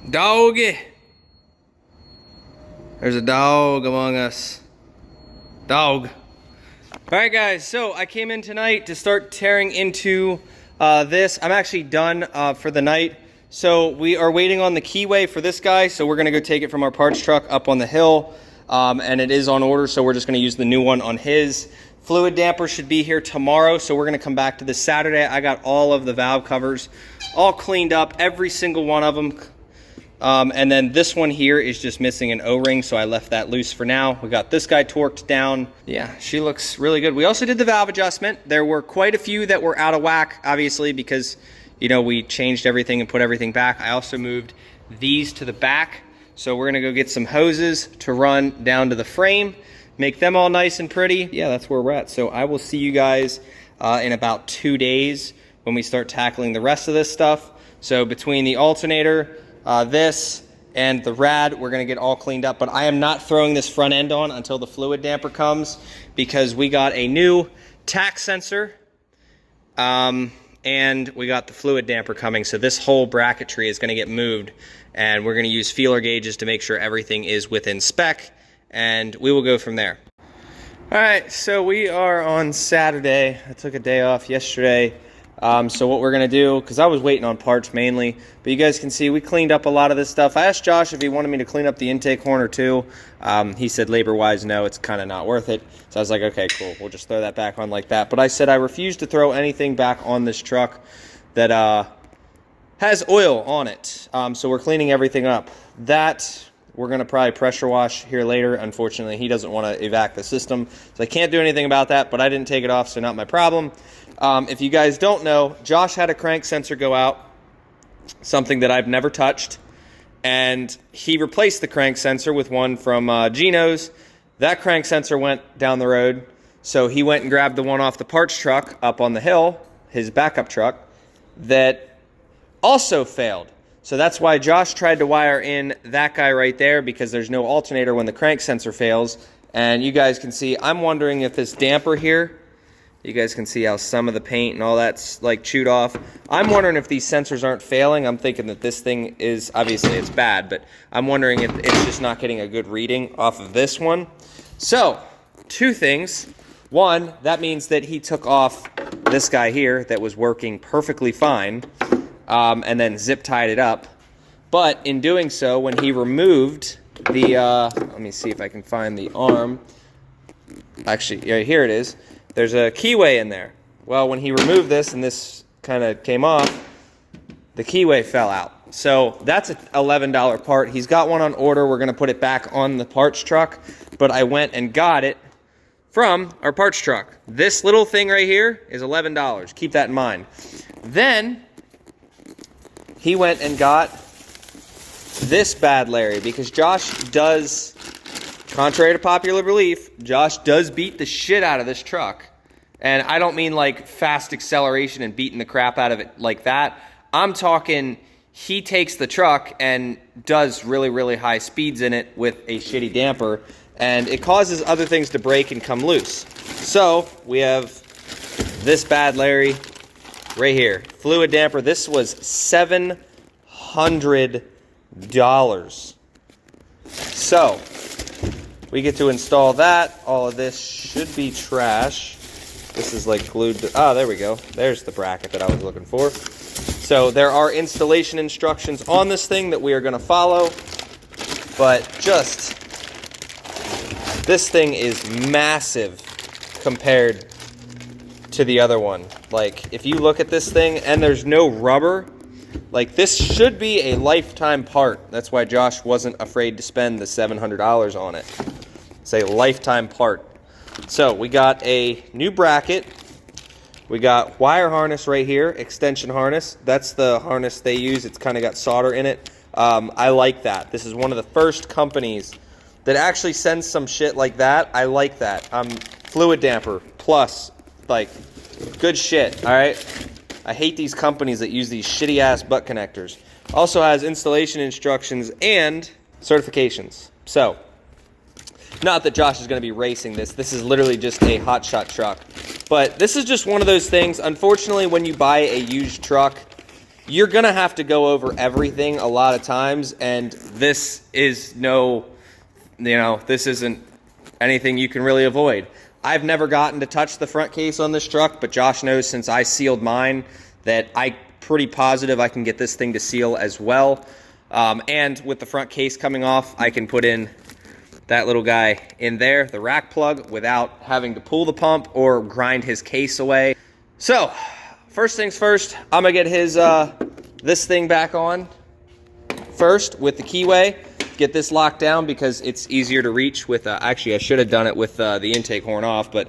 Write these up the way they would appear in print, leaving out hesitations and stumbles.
Doggy. There's a dog among us. Dog. All right, guys, so I came in tonight to start tearing into this. I'm actually done for the night. So we are waiting on the keyway for this guy. So we're gonna go take it from our parts truck up on the hill. And it is on order, so we're just gonna use the new one on his. Fluid damper should be here tomorrow, so we're gonna come back to this Saturday. I got all of the valve covers all cleaned up, every single one of them. And then this one here is just missing an O-ring, so I left that loose for now. We got this guy torqued down. Yeah, she looks really good. We also did the valve adjustment. There were quite a few that were out of whack, obviously, because, you know, we changed everything and put everything back. I also moved these to the back. So we're gonna go get some hoses to run down to the frame, make them all nice and pretty. Yeah, that's where we're at. So I will see you guys in about 2 days when we start tackling the rest of this stuff. So between the alternator, this, and the rad, we're gonna get all cleaned up. But I am not throwing this front end on until the fluid damper comes, because we got a new tack sensor, and we got the fluid damper coming. So this whole bracketry is gonna get moved, and we're gonna use feeler gauges to make sure everything is within spec, and we will go from there. All right, so we are on Saturday. I took a day off yesterday. So what we're gonna do, because I was waiting on parts mainly, but you guys can see we cleaned up a lot of this stuff. I asked Josh if he wanted me to clean up the intake horn or two. He said labor-wise, no, it's kind of not worth it. So I was like, okay, cool, we'll just throw that back on like that. But I said I refuse to throw anything back on this truck that has oil on it. So we're cleaning everything up. That we're gonna probably pressure wash here later. Unfortunately, he doesn't want to evac the system, so I can't do anything about that, but I didn't take it off, so not my problem. If you guys don't know, Josh had a crank sensor go out, something that I've never touched, and he replaced the crank sensor with one from Gino's. That crank sensor went down the road, so he went and grabbed the one off the parts truck up on the hill, his backup truck, that also failed. So that's why Josh tried to wire in that guy right there, because there's no alternator when the crank sensor fails. And you guys can see, I'm wondering if this damper here, you guys can see how some of the paint and all that's like chewed off. I'm wondering if these sensors aren't failing. I'm thinking that this thing is, obviously it's bad, but I'm wondering if it's just not getting a good reading off of this one. So, two things. One, that means that he took off this guy here that was working perfectly fine, and then zip tied it up. But in doing so, when he removed the, let me see if I can find the arm. Actually, yeah, here it is. There's a keyway in there. Well, when he removed this and this kind of came off, the keyway fell out. So that's an $11 part. He's got one on order. We're gonna put it back on the parts truck, but I went and got it from our parts truck. This little thing right here is $11. Keep that in mind. Then he went and got this bad Larry, because Josh does, contrary to popular belief, Josh does beat the shit out of this truck. And I don't mean like fast acceleration and beating the crap out of it like that. I'm talking he takes the truck and does really, really high speeds in it with a shitty damper, and it causes other things to break and come loose. So we have this bad Larry right here. Fluid damper. This was $700. So we get to install that. All of this should be trash. This is like glued to, oh, there we go. There's the bracket that I was looking for. So there are installation instructions on this thing that we are gonna follow, but just, this thing is massive compared to the other one. Like, if you look at this thing and there's no rubber, like, this should be a lifetime part. That's why Josh wasn't afraid to spend the $700 on it. It's a lifetime part. So we got a new bracket. We got wire harness right here, extension harness. That's the harness they use. It's kind of got solder in it. I like that. This is one of the first companies that actually sends some shit like that. I like that. Fluid damper plus, like, good shit, all right? I hate these companies that use these shitty ass butt connectors. Also has installation instructions and certifications. So, not that Josh is going to be racing this. This is literally just a Hotshot truck. But this is just one of those things. Unfortunately, when you buy a used truck, you're gonna have to go over everything a lot of times, and this is no, this isn't anything you can really avoid. I've never gotten to touch the front case on this truck, but Josh knows since I sealed mine that I'm pretty positive I can get this thing to seal as well. And with the front case coming off, I can put in that little guy in there, the rack plug, without having to pull the pump or grind his case away. So, first things first, I'm gonna get his this thing back on first with the keyway. Get this locked down because it's easier to reach with, actually I should have done it with the intake horn off, but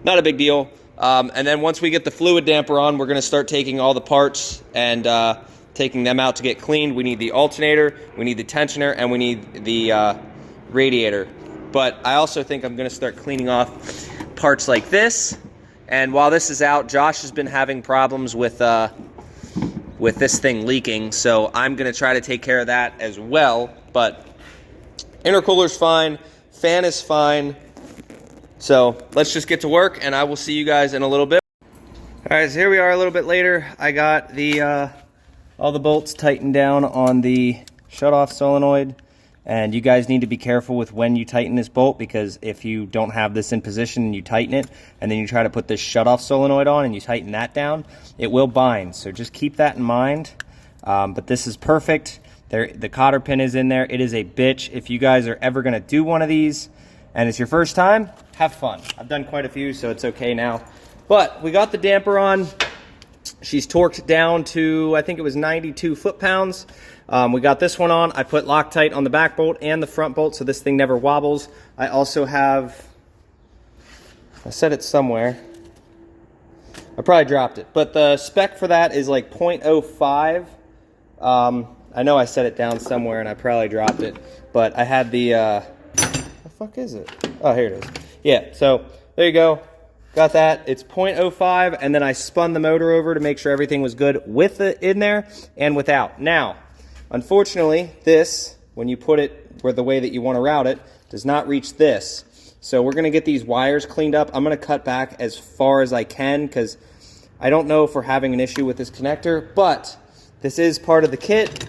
not a big deal. And then once we get the fluid damper on, we're gonna start taking all the parts and taking them out to get cleaned. We need the alternator, we need the tensioner, and we need the radiator. But I also think I'm gonna start cleaning off parts like this. And while this is out, Josh has been having problems with this thing leaking, so I'm gonna try to take care of that as well. But intercooler's fine, fan is fine. So let's just get to work, and I will see you guys in a little bit. All right, so here we are a little bit later. I got the all the bolts tightened down on the shutoff solenoid, and you guys need to be careful with when you tighten this bolt, because if you don't have this in position and you tighten it, and then you try to put this shutoff solenoid on and you tighten that down, it will bind. So just keep that in mind. But this is perfect. The cotter pin is in there. It is a bitch. If you guys are ever gonna do one of these and it's your first time, have fun. I've done quite a few, so it's okay now. But we got the damper on. She's torqued down to, I think it was 92 foot-pounds. We got this one on. I put Loctite on the back bolt and the front bolt so this thing never wobbles. I also have, I said it somewhere. I probably dropped it, but the spec for that is like 0.05. I know I set it down somewhere and I probably dropped it, but I had the, the fuck is it? Oh, here it is. Yeah, so there you go. Got that. It's 0.05, and then I spun the motor over to make sure everything was good with it in there and without. Now, unfortunately, this, when you put it where the way that you want to route it, does not reach this. So we're going to get these wires cleaned up. I'm going to cut back as far as I can because I don't know if we're having an issue with this connector, but this is part of the kit.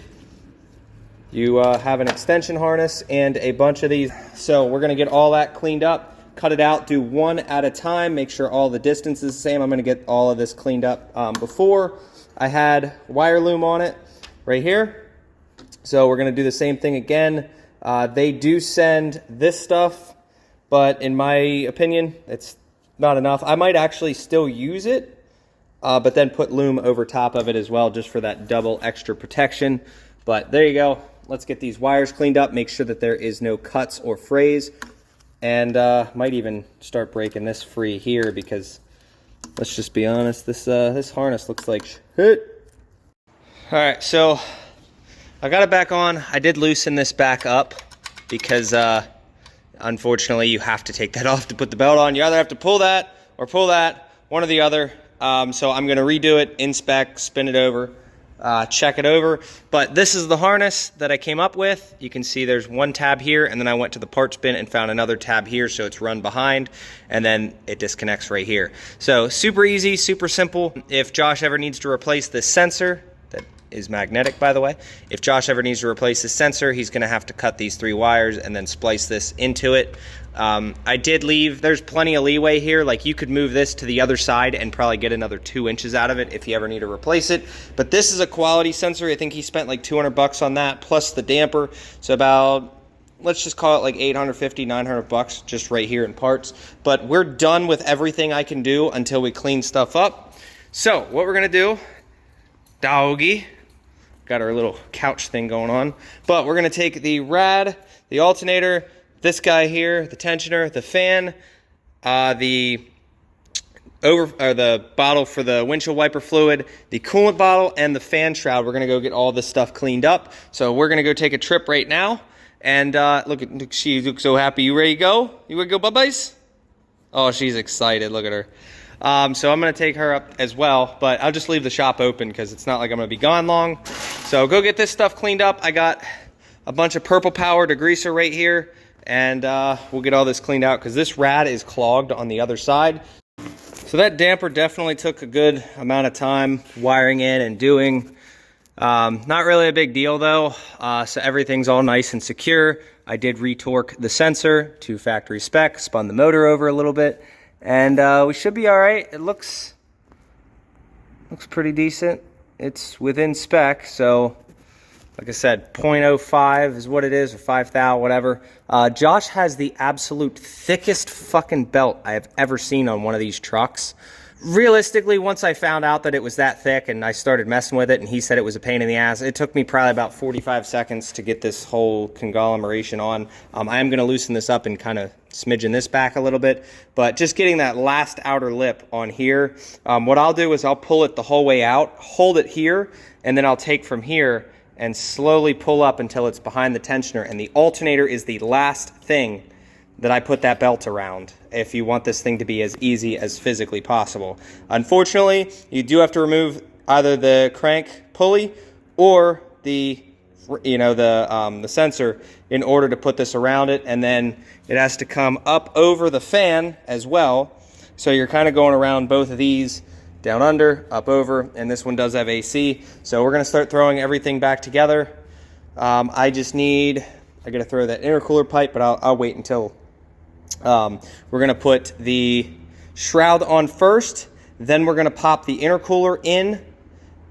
You have an extension harness and a bunch of these. So we're going to get all that cleaned up, cut it out, do one at a time, make sure all the distance is the same. I'm going to get all of this cleaned up. Before, I had wire loom on it right here. So we're going to do the same thing again. They do send this stuff, but in my opinion, it's not enough. I might actually still use it, but then put loom over top of it as well, just for that double extra protection. But there you go. Let's get these wires cleaned up, make sure that there is no cuts or frays, and might even start breaking this free here because, let's just be honest, this harness looks like shit. All right, so I got it back on. I did loosen this back up because unfortunately you have to take that off to put the belt on. You either have to pull that or pull that, one or the other. So I'm gonna redo it, inspect, spin it over, check it over. But this is the harness that I came up with. You can see there's one tab here, and then I went to the parts bin and found another tab here, so it's run behind, and then it disconnects right here. So super easy, super simple. If Josh ever needs to replace this sensor, that is magnetic, by the way, if Josh ever needs to replace this sensor, he's gonna have to cut these 3 wires and then splice this into it. I did leave, there's plenty of leeway here, like you could move this to the other side and probably get another 2 inches out of it if you ever need to replace it. But this is a quality sensor. I think he spent like 200 bucks on that, plus the damper. So about, let's just call it like 850, 900 bucks just right here in parts. But we're done with everything I can do until we clean stuff up. So what we're gonna do, doggy, got our little couch thing going on, but we're gonna take the rad, the alternator, this guy here, the tensioner, the fan, the bottle for the windshield wiper fluid, the coolant bottle, and the fan shroud. We're gonna go get all this stuff cleaned up. So we're gonna go take a trip right now. And look, she looks so happy. You ready to go? You ready to go, bubbies? Oh, she's excited. Look at her. So I'm gonna take her up as well, but I'll just leave the shop open because it's not like I'm gonna be gone long. So go get this stuff cleaned up. I got a bunch of Purple Power degreaser right here, and we'll get all this cleaned out because this rad is clogged on the other side. So that damper definitely took a good amount of time wiring in and doing. Not really a big deal though. So everything's all nice and secure. I did retorque the sensor to factory spec, spun the motor over a little bit, and we should be all right. It looks pretty decent. It's within spec, so like I said, 0.05 is what it is, or 5 thou, whatever. Josh has the absolute thickest fucking belt I have ever seen on one of these trucks. Realistically, once I found out that it was that thick and I started messing with it and he said it was a pain in the ass, it took me probably about 45 seconds to get this whole conglomeration on. I am going to loosen this up and kind of smidgen this back a little bit, but just getting that last outer lip on here, what I'll do is I'll pull it the whole way out, hold it here, and then I'll take from here and slowly pull up until it's behind the tensioner, and the alternator is the last thing that I put that belt around if you want this thing to be as easy as physically possible. Unfortunately, you do have to remove either the crank pulley or the sensor in order to put this around it, and then it has to come up over the fan as well. So you're kind of going around both of these, down under, up over, and this one does have AC. So we're going to start throwing everything back together. I got to throw that intercooler pipe, but I'll wait until we're going to put the shroud on first, then we're going to pop the intercooler in,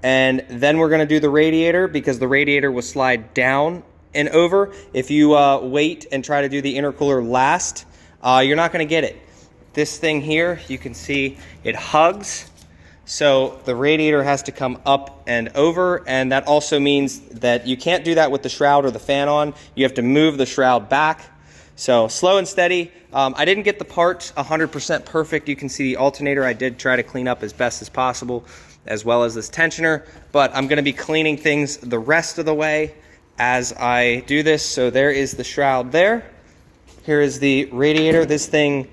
and then we're going to do the radiator, because the radiator will slide down and over. If you wait and try to do the intercooler last, you're not going to get it. This thing here, you can see it hugs, so the radiator has to come up and over, and that also means that you can't do that with the shroud or the fan on. You have to move the shroud back. So slow and steady. I didn't get the part 100% perfect. You can see the alternator I did try to clean up as best as possible, as well as this tensioner, but I'm going to be cleaning things the rest of the way as I do this. So there is the shroud there. Here is the radiator. This thing,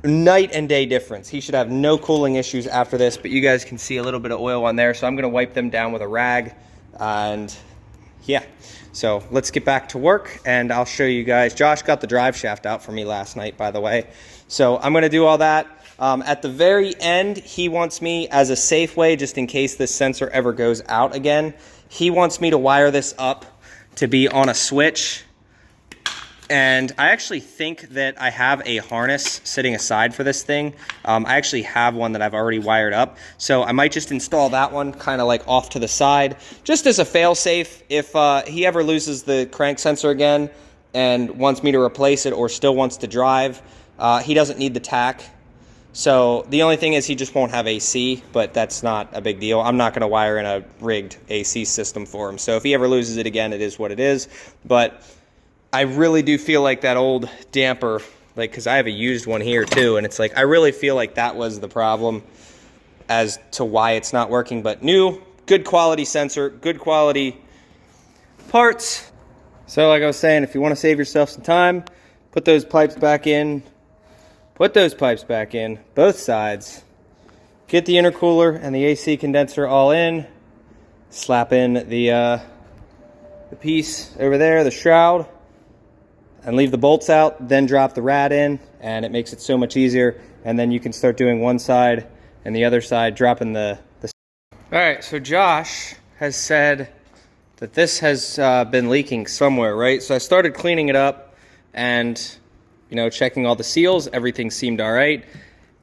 night and day difference. He should have no cooling issues after this, but you guys can see a little bit of oil on there, so I'm going to wipe them down with a rag, and yeah. So let's get back to work, and I'll show you guys. Josh got the drive shaft out for me last night, by the way. So I'm going to do all that. At the very end, he wants me, as a safe way, just in case this sensor ever goes out again, he wants me to wire this up to be on a switch. And I actually think that I have a harness sitting aside for this thing. I actually have one that I've already wired up. So I might just install that one kind of like off to the side, just as a fail-safe. If he ever loses the crank sensor again and wants me to replace it or still wants to drive, he doesn't need the tack. So the only thing is he just won't have AC, but that's not a big deal. I'm not going to wire in a rigged AC system for him. So if he ever loses it again, it is what it is. But I really do feel like that old damper, like, because I have a used one here too, and it's like, I really feel like that was the problem as to why it's not working. But new, good quality sensor, good quality parts. So like I was saying, if you want to save yourself some time, put those pipes back in. Put those pipes back in, both sides. Get the intercooler and the AC condenser all in. Slap in the piece over there, the shroud, and leave the bolts out, then drop the rad in, and it makes it so much easier. And then you can start doing one side and the other side, dropping the... All right, so Josh has said that this has been leaking somewhere, right? So I started cleaning it up and, you know, checking all the seals. Everything seemed all right.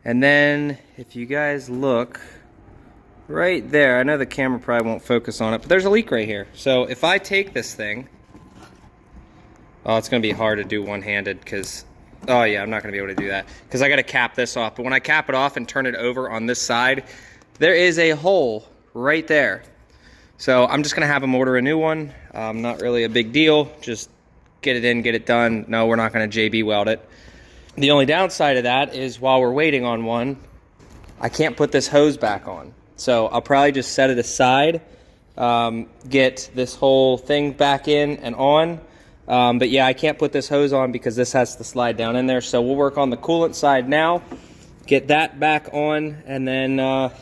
And then if you guys look right there, I know the camera probably won't focus on it, but there's a leak right here. So if I take this thing, oh, it's going to be hard to do one-handed because, oh yeah, I'm not going to be able to do that because I got to cap this off. But when I cap it off and turn it over on this side, there is a hole right there. So I'm just going to have him order a new one. Not really a big deal. Just get it in, get it done. No, we're not going to JB weld it. The only downside of that is while we're waiting on one, I can't put this hose back on. So I'll probably just set it aside, get this whole thing back in and on. But yeah, I can't put this hose on because this has to slide down in there. So we'll work on the coolant side now, get that back on, and then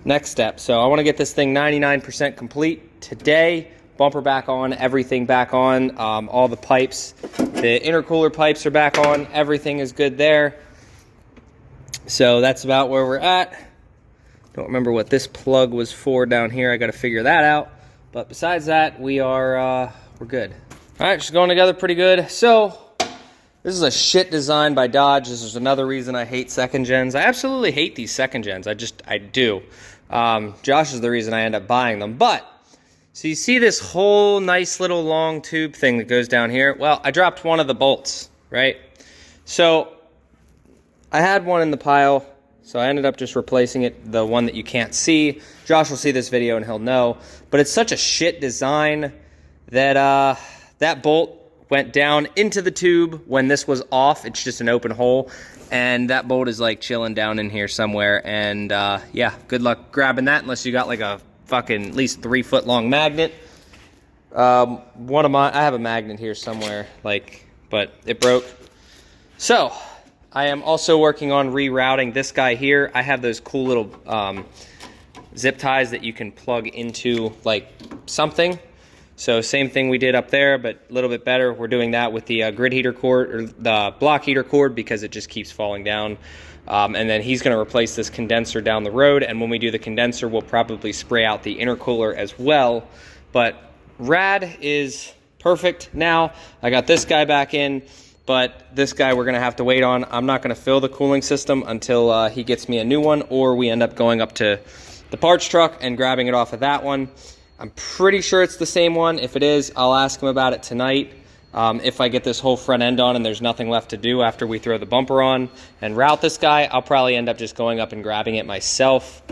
next step. So I want to get this thing 99% complete today. Bumper back on, everything back on, all the pipes, the intercooler pipes are back on, everything is good there. So that's about where we're at. Don't remember what this plug was for down here. I got to figure that out. But besides that, we're good. All right, just going together pretty good. So this is a shit design by Dodge. This is another reason I hate second gens. I absolutely hate these second gens. I do. Josh is the reason I end up buying them. But, so you see this whole nice little long tube thing that goes down here? Well, I dropped one of the bolts, right? So I had one in the pile, so I ended up just replacing it, the one that you can't see. Josh will see this video and he'll know. But it's such a shit design that that bolt went down into the tube when this was off. It's just an open hole, and that bolt is like chilling down in here somewhere. And yeah, good luck grabbing that unless you got like a fucking at least 3 foot long magnet. I have a magnet here somewhere, but it broke. So I am also working on rerouting this guy here. I have those cool little zip ties that you can plug into like something. So same thing we did up there, but a little bit better. We're doing that with the grid heater cord, or the block heater cord, because it just keeps falling down. And then he's going to replace this condenser down the road. And when we do the condenser, we'll probably spray out the intercooler as well. But rad is perfect now. I got this guy back in, but this guy we're going to have to wait on. I'm not going to fill the cooling system until he gets me a new one, or we end up going up to the parts truck and grabbing it off of that one. I'm pretty sure it's the same one. If it is, I'll ask him about it tonight. If I get this whole front end on and there's nothing left to do after we throw the bumper on and route this guy, I'll probably end up just going up and grabbing it myself.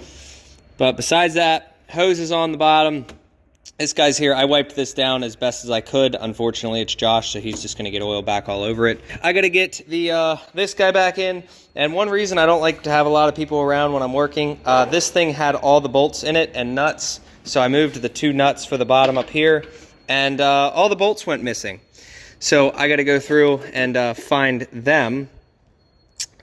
But besides that, hose is on the bottom. This guy's here. I wiped this down as best as I could. Unfortunately, it's Josh, so he's just going to get oil back all over it. I got to get the this guy back in. And one reason I don't like to have a lot of people around when I'm working, this thing had all the bolts in it and nuts. So I moved the 2 nuts for the bottom up here, and all the bolts went missing. So I got to go through and find them.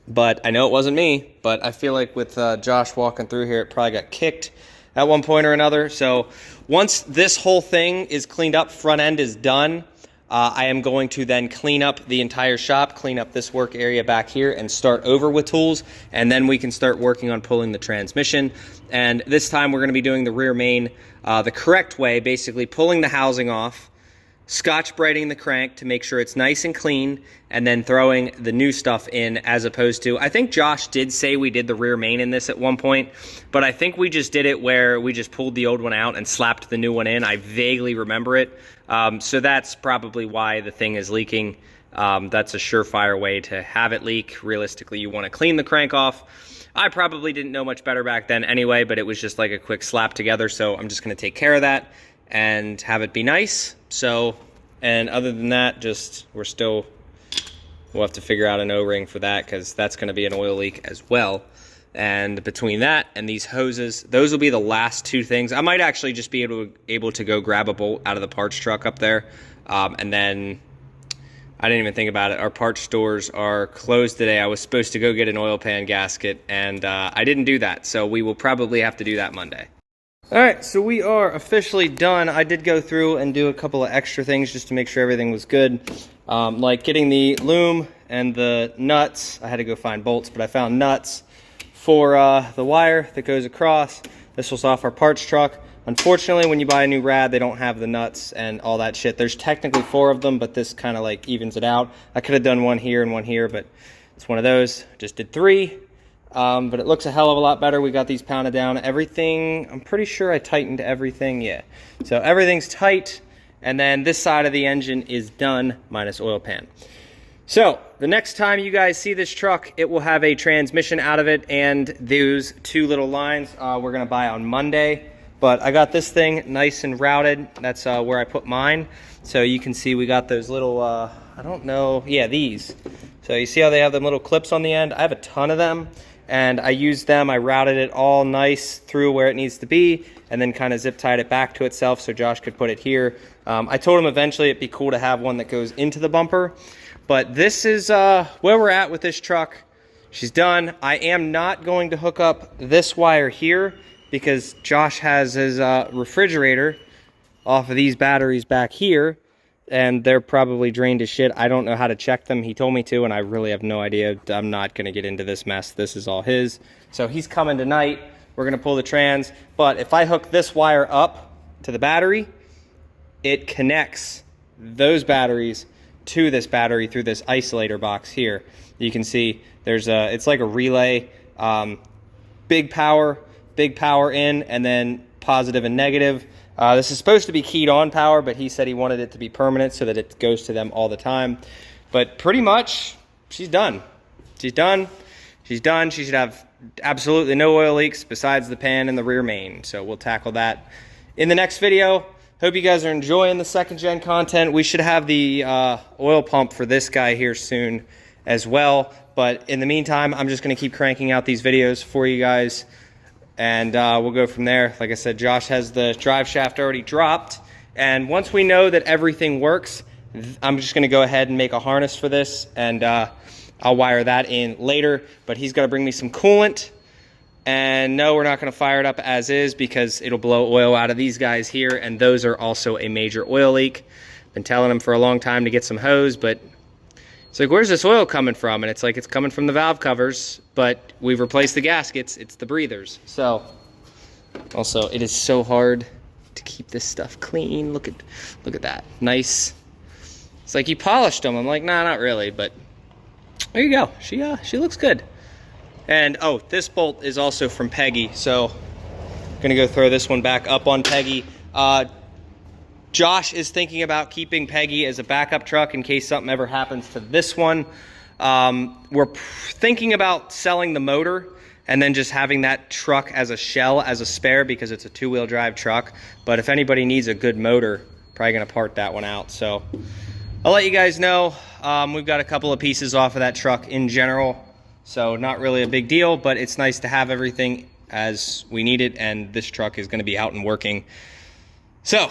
But I know it wasn't me, but I feel like with Josh walking through here, it probably got kicked at one point or another. So once this whole thing is cleaned up, front end is done, I am going to then clean up the entire shop, clean up this work area back here, and start over with tools. And then we can start working on pulling the transmission. And this time we're going to be doing the rear main the correct way, basically pulling the housing off, Scotch-Briting the crank to make sure it's nice and clean, and then throwing the new stuff in, as opposed to, I think Josh did say we did the rear main in this at one point, but I think we just did it where we just pulled the old one out and slapped the new one in. I vaguely remember it. So that's probably why the thing is leaking. That's a surefire way to have it leak. Realistically, you want to clean the crank off. I probably didn't know much better back then anyway, but it was just like a quick slap together, so I'm just going to take care of that and have it be nice. So, and other than that, we'll have to figure out an O-ring for that, because that's going to be an oil leak as well. And between that and these hoses, those will be the last 2 things. I might actually just be able to go grab a bolt out of the parts truck up there. And then, I didn't even think about it. Our parts stores are closed today. I was supposed to go get an oil pan gasket, and I didn't do that. So we will probably have to do that Monday. All right, so we are officially done. I did go through and do a couple of extra things just to make sure everything was good. Like getting the loom and the nuts. I had to go find bolts, but I found nuts for the wire that goes across. This was off our parts truck. Unfortunately, when you buy a new rad, they don't have the nuts and all that shit. There's technically 4 of them, but this kind of like evens it out. I could have done one here and one here, but it's one of those. Just did 3. But it looks a hell of a lot better. We got these pounded down. Everything, I'm pretty sure I tightened everything. Yeah. So everything's tight. And then this side of the engine is done, minus oil pan. So the next time you guys see this truck, it will have a transmission out of it and those 2 little lines we're going to buy on Monday. But I got this thing nice and routed. That's where I put mine. So you can see we got those little, I don't know, yeah, these. So you see how they have them little clips on the end? I have a ton of them. And I used them, I routed it all nice through where it needs to be, and then kind of zip tied it back to itself so Josh could put it here. I told him eventually it'd be cool to have one that goes into the bumper. But this is where we're at with this truck. She's done. I am not going to hook up this wire here because Josh has his refrigerator off of these batteries back here. And they're probably drained to shit. I don't know how to check them. He told me to, and I really have no idea. I'm not going to get into this mess. This is all his. So he's coming tonight. we're gonna pull the trans. But if I hook this wire up to the battery, it connects those batteries to this battery through this isolator box here. You can see there's it's like a relay, big power in, and then positive and negative. This is supposed to be keyed on power, but he said he wanted it to be permanent so that it goes to them all the time. But pretty much, she's done. She's done. She's done. She should have absolutely no oil leaks besides the pan and the rear main. So we'll tackle that in the next video. Hope you guys are enjoying the second gen content. We should have the oil pump for this guy here soon as well. But in the meantime, I'm just going to keep cranking out these videos for you guys. And we'll go from there. Like I said, Josh has the drive shaft already dropped. And once we know that everything works, I'm just going to go ahead and make a harness for this. And I'll wire that in later. But he's got to bring me some coolant. And no, we're not going to fire it up as is because it'll blow oil out of these guys here. And those are also a major oil leak. Been telling him for a long time to get some hose, but it's like, where's this oil coming from? And it's like, it's coming from the valve covers, but we've replaced the gaskets. It's the breathers. So also, it is so hard to keep this stuff clean. Look at that. Nice. It's like you polished them. I'm like, nah, not really, but there you go. She looks good. And oh, this bolt is also from Peggy, so I'm gonna go throw this one back up on Peggy. Josh is thinking about keeping Peggy as a backup truck in case something ever happens to this one. We're thinking about selling the motor and then just having that truck as a shell, as a spare, because it's a two-wheel drive truck. But if anybody needs a good motor, probably gonna part that one out. So I'll let you guys know. We've got a couple of pieces off of that truck in general. So not really a big deal, but it's nice to have everything as we need it, and this truck is going to be out and working. So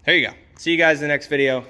there you go. See you guys in the next video.